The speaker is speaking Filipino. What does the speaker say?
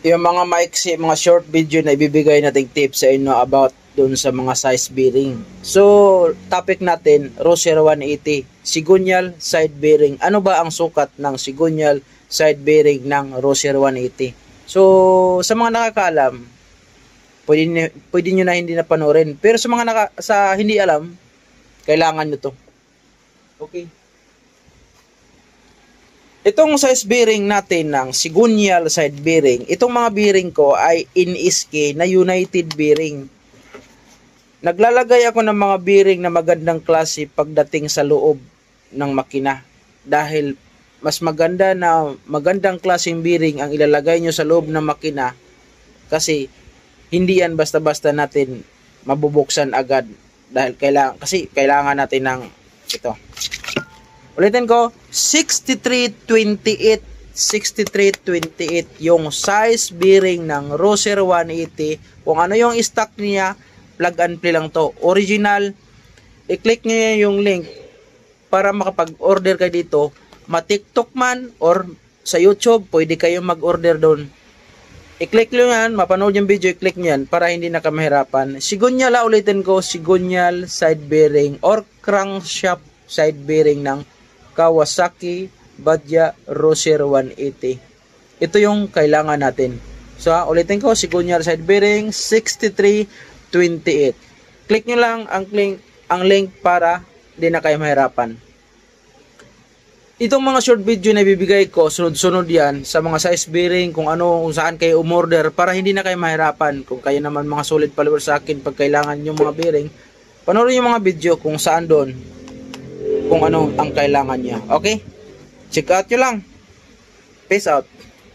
Yung mga maiksi, mga short video na ibibigay nating tips sa inyo about dun sa mga size bearing. So, topic natin, Rocer 180, Cigonyal side bearing. Ano ba ang sukat ng Cigonyal side bearing ng Rocer 180? So, sa mga nakakaalam, pwede nyo na hindi na panoorin. Pero sa mga sa hindi alam, kailangan nyo to. Okay. Itong size bearing natin ng Cigonyal side bearing, itong mga bearing ko ay NSK na United bearing. Naglalagay ako ng mga bearing na magandang klase pagdating sa loob ng makina. Dahil mas maganda na magandang klaseng bearing ang ilalagay nyo sa loob ng makina kasi hindi yan basta-basta natin mabubuksan agad. Dahil kailangan natin ng ito. Ulitin ko, 6328 yung size bearing ng Rocer 180. Kung ano yung stock niya, plug and play lang to. Original, i-click nyo yung link para makapag-order kayo dito. Ma-TikTok man or sa YouTube, pwede kayong mag-order doon. I-click nyo yan, mapanood yung video, i-click nyo yan para hindi na kamahirapan. Cigonyal, ulitin ko, Cigonyal side bearing or crankshaft side bearing ng Kawasaki Badya Rocer 180. Ito yung kailangan natin. So, ulitin ko, Cigonyal side bearing 6328. Click nyo lang ang link para hindi na kayo mahirapan. Itong mga short video na ibibigay ko, sunod-sunod yan sa mga size bearing, kung saan kayo umorder para hindi na kayo mahirapan. Kung kayo naman mga solid followers sa akin, pag kailangan yung mga bearing, panoorin yung mga video kung saan doon, kung ano ang kailangan niya. Okay? Check out nyo lang. Peace out.